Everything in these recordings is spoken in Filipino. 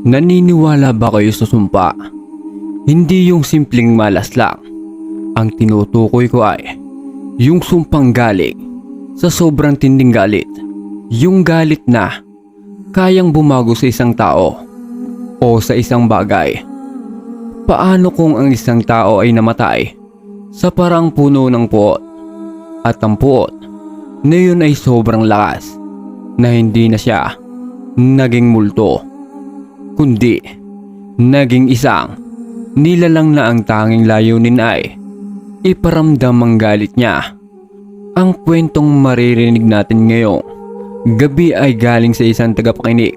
Naniniwala ba kayo sa sumpa? Hindi yung simpleng malas lang. Ang tinutukoy ko ay yung sumpang galing sa sobrang tinding galit. Yung galit na kayang bumago sa isang tao o sa isang bagay. Paano kung ang isang tao ay namatay sa parang puno ng puot at ang puot na yun ay sobrang lakas na hindi na siya naging multo, kundi naging isang nilalang na ang tanging layunin ay iparamdam ang galit niya. Ang kwentong maririnig natin ngayong gabi ay galing sa isang tagapakinig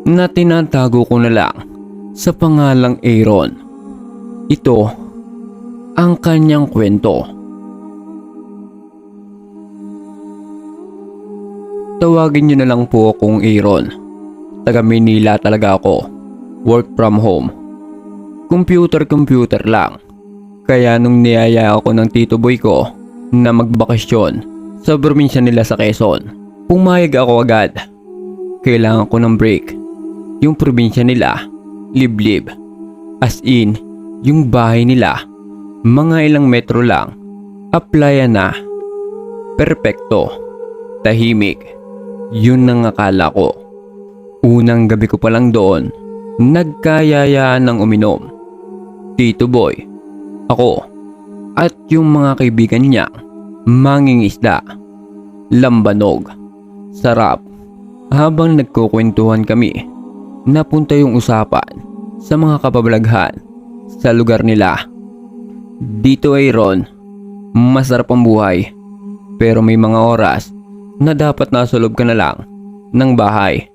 na tinatago ko na lang sa pangalang Aaron. Ito ang kanyang kwento. Tawagin niyo na lang po akong Aaron. Taga Manila talaga ako. Work from home. Computer lang. Kaya nung niyaya ako ng tito boy ko na magbakasyon sa probinsya nila sa Quezon, pumayag ako agad. Kailangan ko ng break. Yung probinsya nila, liblib. As in, yung bahay nila, mga ilang metro lang. Applya na. Perpekto. Tahimik. Yun ang akala ko. Unang gabi ko pa lang doon, nagkayayaan ng uminom. Tito boy, ako, at yung mga kaibigan niya, mangingisda, lambanog, sarap. Habang nagkukwentuhan kami, napunta yung usapan sa mga kababalaghan sa lugar nila. Dito ay Ron, masarap ang buhay, pero may mga oras na dapat nasa loob ka na lang ng bahay,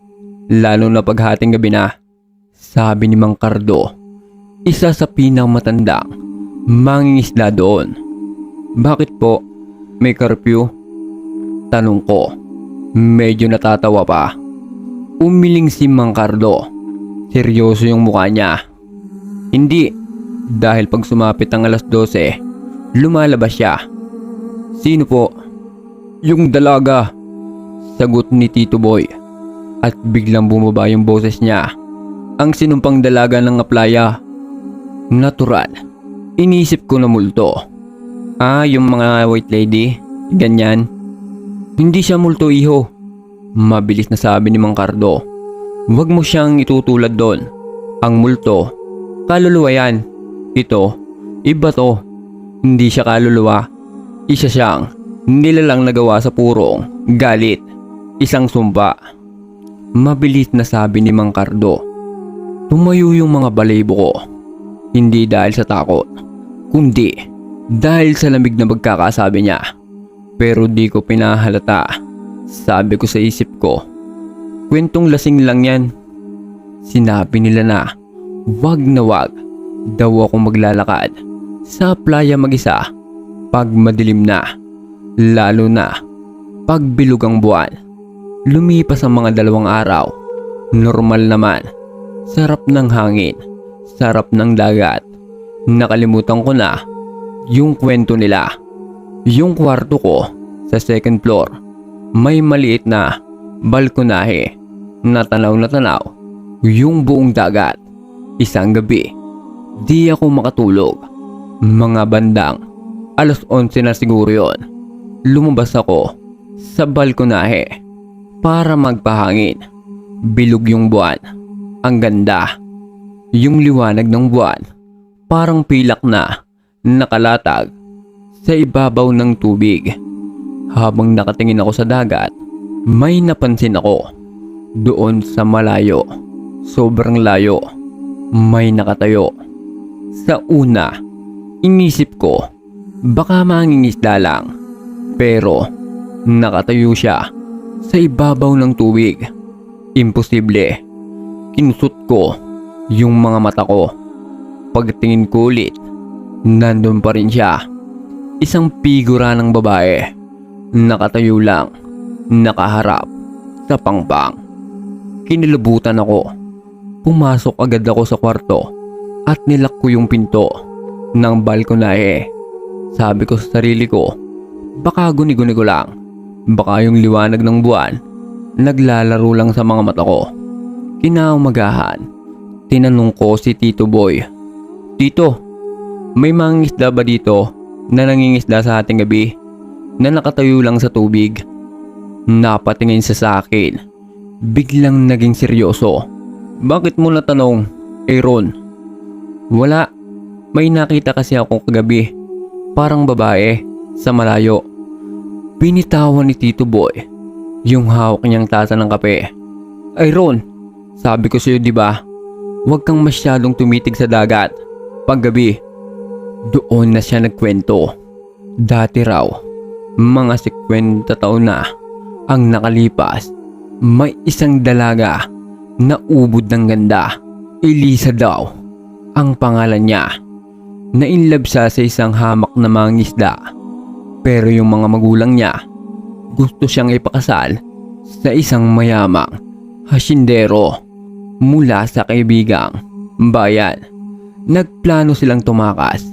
lalo na paghating gabi na. Sabi ni Mang Cardo, isa sa pinakamatandang mangingisda doon. Bakit po? May curfew? Tanong ko. Medyo natatawa pa. Umiling si Mang Cardo. Seryoso yung mukha niya. Hindi. Dahil pag sumapit ang alas 12, lumalabas siya. Sino po? Yung dalaga. Sagot ni Tito Boy. At biglang bumaba yung boses niya. Ang sinumpang dalaga ng Applya. Natural. Inisip ko na multo. Yung mga white lady? Ganyan. Hindi siya multo, iho. Mabilis na sabi ni Mang Cardo. Huwag mo siyang itutulad doon. Ang multo, kaluluwa yan. Ito, iba to. Hindi siya kaluluwa. Isa siyang nilalang nagawa sa purong galit. Isang sumpa. Mabilis na sabi ni Mang Cardo. Tumayo yung mga balahibo ko. Hindi dahil sa takot, kundi dahil sa lamig na pagkakasabi niya. Pero di ko pinahalata. Sabi ko sa isip ko, kwentong lasing lang yan. Sinabi nila na wag daw ako maglalakad sa playa mag-isa pag madilim na, lalo na pag bilog ang buwan. Lumipas ang mga 2 araw. Normal naman. Sarap ng hangin. Sarap ng dagat. Nakalimutan ko na yung kwento nila. Yung kwarto ko sa 2nd floor, may maliit na balkonahe na tanaw yung buong dagat. Isang gabi, di ako makatulog. Mga bandang alas 11 na siguro yon. Lumabas ako sa balkonahe para magpahangin. Bilog yung buwan. Ang ganda. Yung liwanag ng buwan parang pilak na nakalatag sa ibabaw ng tubig. Habang nakatingin ako sa dagat, may napansin ako. Doon sa malayo, sobrang layo, may nakatayo. Sa una, inisip ko baka mangingisda lang. Pero nakatayo siya sa ibabaw ng tubig. Imposible. Kinusot ko yung mga mata ko. Pagtingin ko ulit, nandun pa rin siya. Isang figura ng babae. Nakatayo lang, nakaharap sa pangpang. Kinilabutan ako. Pumasok agad ako sa kwarto at nilak ko yung pinto ng balkonahe. Sabi ko sa sarili ko, baka guni-guni ko lang. Baka yung liwanag ng buwan naglalaro lang sa mga mata ko. Kinaumagahan, Tinanong ko si Tito Boy. Tito, may mangingisda ba dito na nangingisda sa ating gabi na nakatayo lang sa tubig? Napatingin siya sa akin. Biglang naging seryoso. Bakit mo natanong, Aaron? Wala. May nakita kasi ako kagabi. Parang babae sa malayo. Binitawan ni Tito Boy yung hawak niyang tasa ng kape. Aaron, sabi ko sa'yo diba, huwag kang masyadong tumitig sa dagat paggabi. Doon na siya nagkwento. Dati raw, mga 50 taon na ang nakalipas, may isang dalaga na ubod ng ganda. Elisa daw ang pangalan niya. Nainlove siya sa isang hamak na mangingisda. Pero yung mga magulang niya, gusto siyang ipakasal sa isang mayamang hasyendero mula sa kaibigang bayan. Nagplano silang tumakas.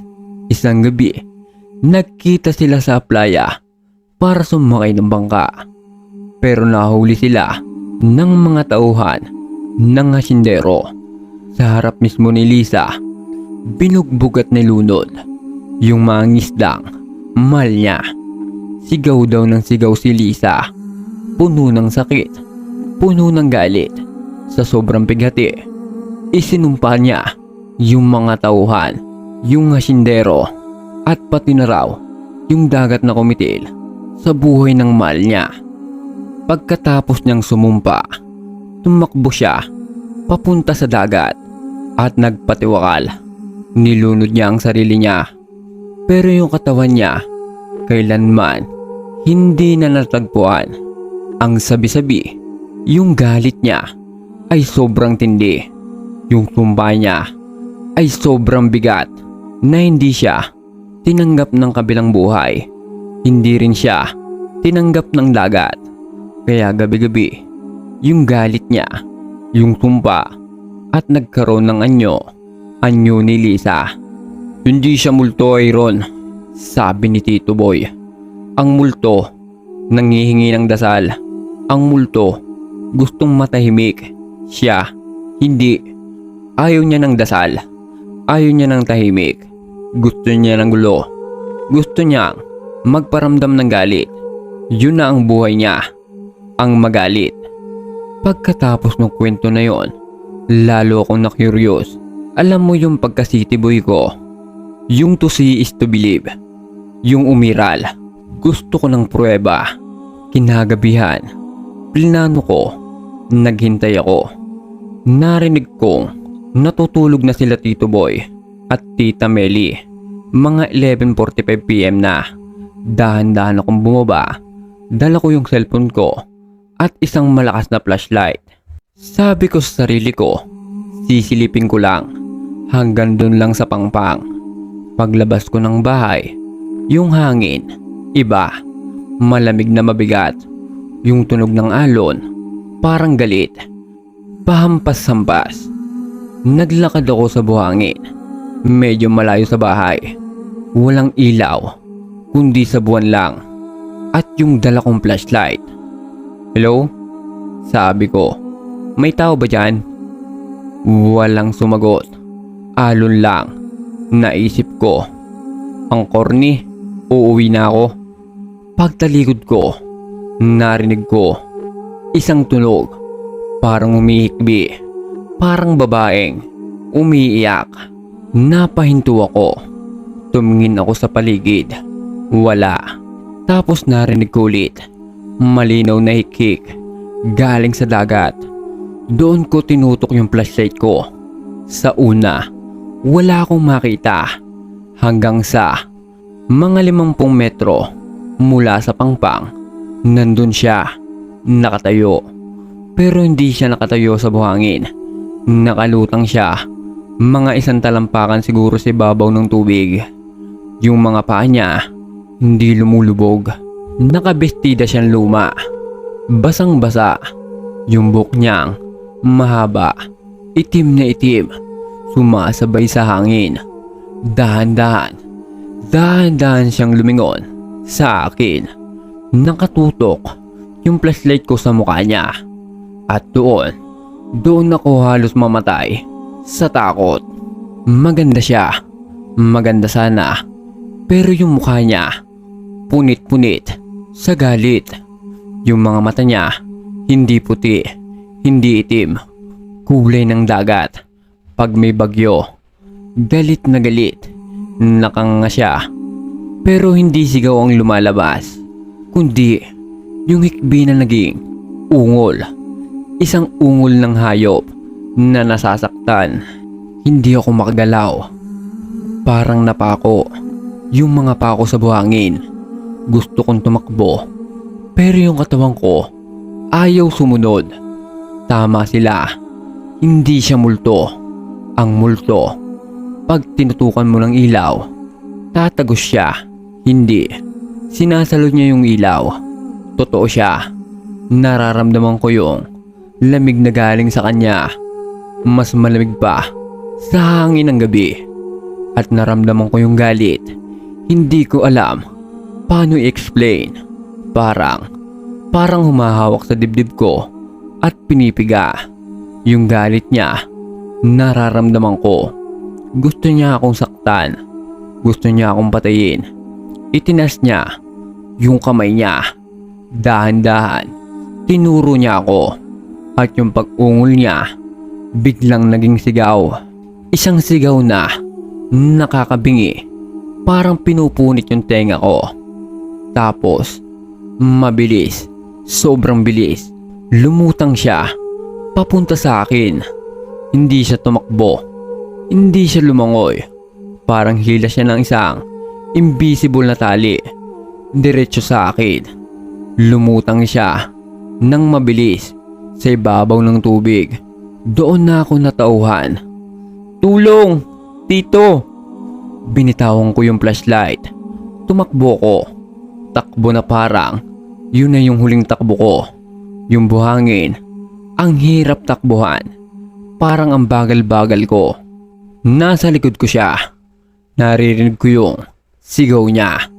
Isang gabi, nagkita sila sa playa para sumakay ng bangka. Pero nahuli sila ng mga tauhan ng hasyendero. Sa harap mismo ni Lisa, binugbog at nilunod yung mga ngisdang mahal niya. Sigaw daw ng sigaw si Lisa. Puno ng sakit, puno ng galit. Sa sobrang pighati, isinumpa niya yung mga tauhan, yung hasyendero, at pati na raw yung dagat na kumitil sa buhay ng mahal niya. Pagkatapos niyang sumumpa, tumakbo siya papunta sa dagat at nagpatiwakal. Nilunod niya ang sarili niya, pero yung katawan niya kailanman hindi na natagpuan. Ang sabi-sabi, yung galit niya ay sobrang tindi. Yung sumpa niya ay sobrang bigat na hindi siya tinanggap ng kabilang buhay. Hindi rin siya tinanggap ng dagat. Kaya gabi-gabi, yung galit niya, yung sumpa, at nagkaroon ng anyo ni Lisa. Hindi siya multo, Aaron, sabi ni Tito Boy. Ang multo, nangihingi ng dasal. Ang multo, gustong matahimik. Siya, hindi. Ayaw niya ng dasal. Ayaw niya ng tahimik. Gusto niya ng gulo. Gusto niyang magparamdam ng galit. Yun na ang buhay niya, ang magalit. Pagkatapos ng kwento na yon, lalo akong na-curious. Alam mo yung pagka-city boy ko, yung to see is to believe, yung umiral. Gusto ko ng pruweba. Kinagabihan, plinano ko, naghintay ako. Narinig kong natutulog na sila Tito Boy at Tita Meli. Mga 11:45 PM na. Dahan-dahan akong bumaba. Dala ko yung cellphone ko at isang malakas na flashlight. Sabi ko sa sarili ko, sisilipin ko lang hanggang dun lang sa pangpang. Paglabas ko ng bahay, yung hangin, iba, malamig na mabigat. Yung tunog ng alon, parang galit. Pahampas-hampas. Naglakad ako sa buhangin. Medyo malayo sa bahay. Walang ilaw, kundi sa buwan lang. At yung dala kong flashlight. Hello? Sabi ko. May tao ba dyan? Walang sumagot. Alon lang. Naisip ko. Ang corny, uuwi na ako. Pagtalikod ko, narinig ko isang tunog. Parang umihikbi. Parang babaeng umiiyak. Napahinto ako. Tumingin ako sa paligid. Wala. Tapos narinig ko ulit. Malinaw na hikik. Galing sa dagat. Doon ko tinutok yung flashlight ko. Sa una, wala akong makita. Hanggang sa mga 50 metro mula sa pangpang, nandun siya. Nakatayo. Pero hindi siya nakatayo sa buhangin. Nakalutang siya. Mga 1 talampakan siguro sa ibabaw ng tubig. Yung mga paa niya hindi lumulubog. Nakabestida siyang luma. Basang-basa. Yung buhok niyang mahaba. Itim na itim. Sumasabay sa hangin. Dahan-dahan. Dahan-dahan siyang lumingon sa akin. Nakatutok yung flashlight ko sa mukha niya. At doon ako halos mamatay sa takot. Maganda siya. Maganda sana. Pero yung mukha niya, punit-punit sa galit. Yung mga mata niya, hindi puti, hindi itim. Kulay ng dagat. Pag may bagyo, galit na galit. Nakanganga siya. Pero hindi sigaw ang lumalabas, kundi yung hikbi na naging ungol. Isang ungol ng hayop na nasasaktan. Hindi ako makagalaw. Parang napako. Yung mga pako sa buhangin. Gusto kong tumakbo. Pero yung katawan ko ayaw sumunod. Tama sila. Hindi siya multo. Ang multo, pag tinutukan mo ng ilaw, tatagos siya. Hindi. Sinasalo niya yung ilaw. Totoo siya. Nararamdaman ko yung lamig na galing sa kanya. Mas malamig pa sa hangin ng gabi. At naramdaman ko yung galit. Hindi ko alam paano i-explain. Parang humahawak sa dibdib ko at pinipiga. Yung galit niya, nararamdaman ko. Gusto niya akong saktan. Gusto niya akong patayin. Itinas niya yung kamay niya. Dahan-dahan, tinuro niya ako. At yung pag-ungol niya, biglang naging sigaw. Isang sigaw na nakakabingi. Parang pinupunit yung tenga ko. Tapos, mabilis, sobrang bilis, lumutang siya papunta sa akin. Hindi siya tumakbo. Hindi siya lumangoy. Parang hila siya ng isang invisible na tali. Diretso sa akin. Lumutang siya nang mabilis sa ibabaw ng tubig. Doon na ako natauhan. Tulong! Tito! Binitawan ko yung flashlight. Tumakbo ko. Takbo na parang yun na yung huling takbo ko. Yung buhangin, ang hirap takbuhan. Parang ang bagal-bagal ko. Nasa likod ko siya. Naririnig ko yung sigaw niya.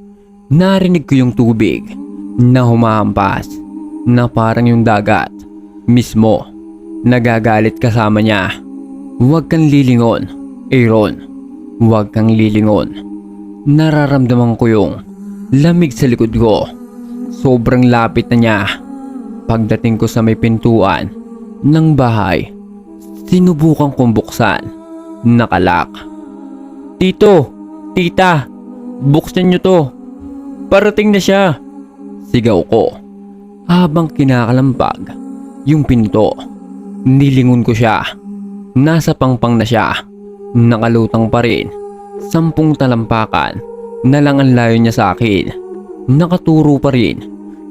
Narinig ko yung tubig na humahampas, na parang yung dagat mismo. Nagagalit kasama niya. Huwag kang lilingon, Aaron. Huwag kang lilingon. Nararamdaman ko yung lamig sa likod ko. Sobrang lapit na niya. Pagdating ko sa may pintuan ng bahay, sinubukan kong buksan. Nakalak. Tito! Tita! Buksan niyo to! Parating na siya! Sigaw ko habang kinakalampag yung pinto. Nilingon ko siya. Nasa pangpang na siya. Nakalutang pa rin. 10 talampakan na lang ang layo niya sa akin. Nakaturo pa rin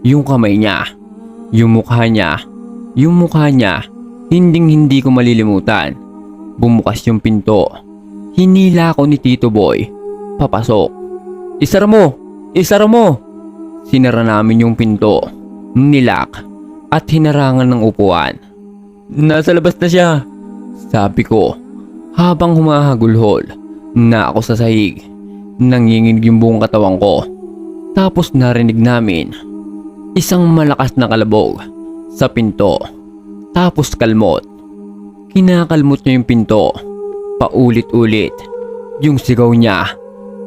yung kamay niya. Yung mukha niya, hindi ko malilimutan. Bumukas yung pinto. Hinila ko ni Tito Boy. Papasok. Isara mo! Isara mo! Sinara namin yung pinto. Nilak at hinarangan ng upuan. Nasa labas na siya, sabi ko habang humahagulhol na ako sa sahig. Nanginginig yung buong katawan ko. Tapos narinig namin isang malakas na kalabog sa pinto. Tapos kalmot. Kinakalmot niya yung pinto. Paulit-ulit. Yung sigaw niya,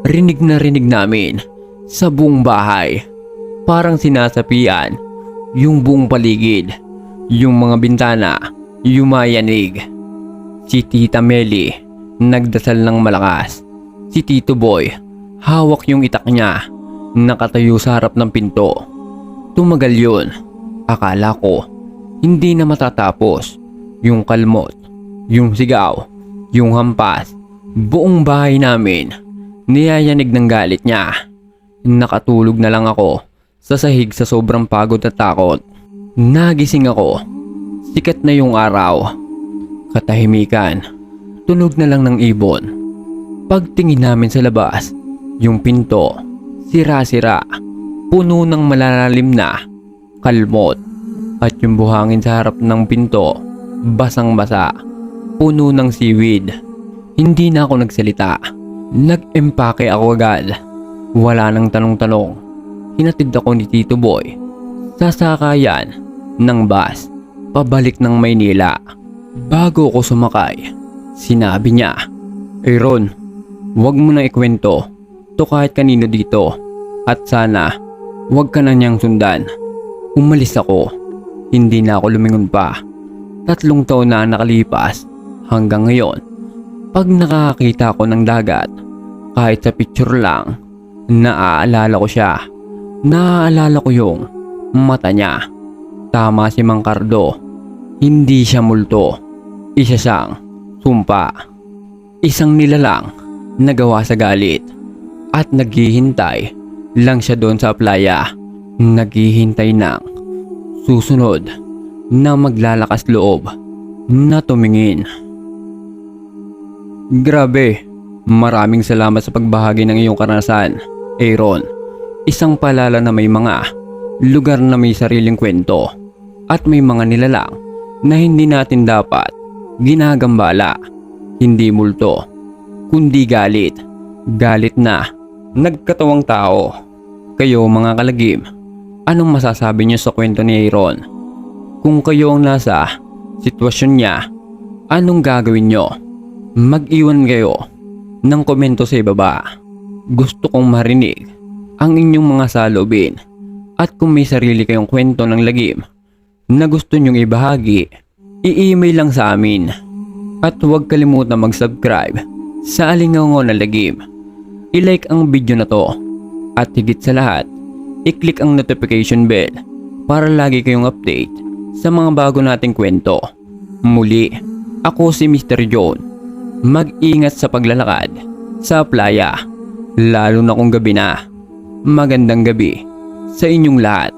rinig na rinig namin sa buong bahay. Parang sinasapian yung buong paligid. Yung mga bintana, yumayanig. Si Tita Meli, nagdasal ng malakas. Si Tito Boy, hawak yung itak niya, nakatayo sa harap ng pinto. Tumagal yun. Akala ko, hindi na matatapos. Yung kalmot, yung sigaw, yung hampas, buong bahay namin, niyayanig ng galit niya. Nakatulog na lang ako sa sahig sa sobrang pagod at takot. Nagising ako. Sikat na yung araw. Katahimikan. Tunog na lang ng ibon. Pagtingin namin sa labas, yung pinto, sira-sira, puno ng malalalim na kalmot. At yung buhangin sa harap ng pinto, basang-basa, puno ng seaweed. Hindi na ako nagsalita. Nag-empake ako agad. Wala nang tanong-tanong. Hinatid ako ni Tito Boy sa sakayan ng bus pabalik ng Maynila. Bago ko sumakay, Sinabi niya, Aaron, huwag mo nang ikwento to kahit kanino dito at sana huwag ka na niyang sundan. Umalis ako. Hindi na ako lumingon pa. 3 taon na ang nakalipas hanggang ngayon. Pag nakakita ko ng dagat, kahit sa picture lang, naaalala ko siya. Naaalala ko yung mata niya. Tama si Mang Cardo. Hindi siya multo. Isa siyang sumpa. Isang nilalang na gawa sa galit. At naghihintay lang siya doon sa playa. Naghihintay ng susunod na maglalakas loob na tumingin. Grabe, maraming salamat sa pagbahagi ng iyong karanasan, Aaron. Isang paalala na may mga lugar na may sariling kwento at may mga nilalang na hindi natin dapat ginagambala. Hindi multo, kundi galit. Galit na nagkatawang tao. Kayo mga kalagim, anong masasabi niyo sa kwento ni Aaron? Kung kayo ang nasa sitwasyon niya, anong gagawin niyo? Mag-iwan kayo ng komento sa ibaba. Gusto kong marinig ang inyong mga saloobin. At kung may sarili kayong kwento ng lagim na gusto nyong ibahagi, i-email lang sa amin. At huwag kalimutan mag-subscribe sa Alingaungaw na Lagim. I-like ang video na to. At higit sa lahat, i-click ang notification bell para lagi kayong update sa mga bago nating kwento. Muli, ako si Mr. John. Mag-ingat sa paglalakad sa playa, lalo na kung gabi na. Magandang gabi sa inyong lahat.